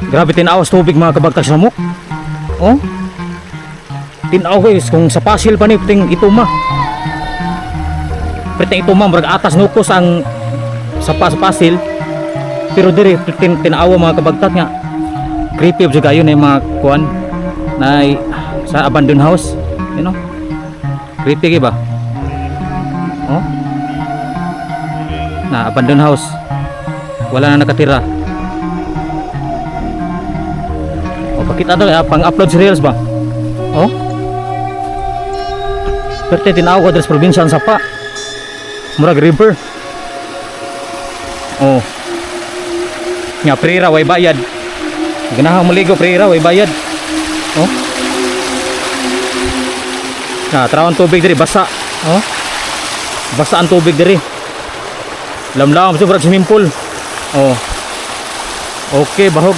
Grabe tinawas tubig mga kabagtag sa muk. Oh. Tinaw guys kung sa pasil pa ni ting ituma. Perting ituma murag atas nukos ang sa pasil. Pero diri tinawa mga kabagtag nga. Creepy juga yun mga kuan na sa abandoned house, you know. Creepy ba? Oh. Na abandoned house. Wala na nakatira. O pakita daw pang-upload sa reels ba? Oh. Perte tinaw ko sa probinsya sa Sapa. Murag river. Oh. Nga prira way bayad. Ganahang muligo prira way bayad. Oh. Na trawon tubig diri basa. Oh. Basa ang tubig diri. Lamlam sa swimming pool. Oh. Okay, bahog.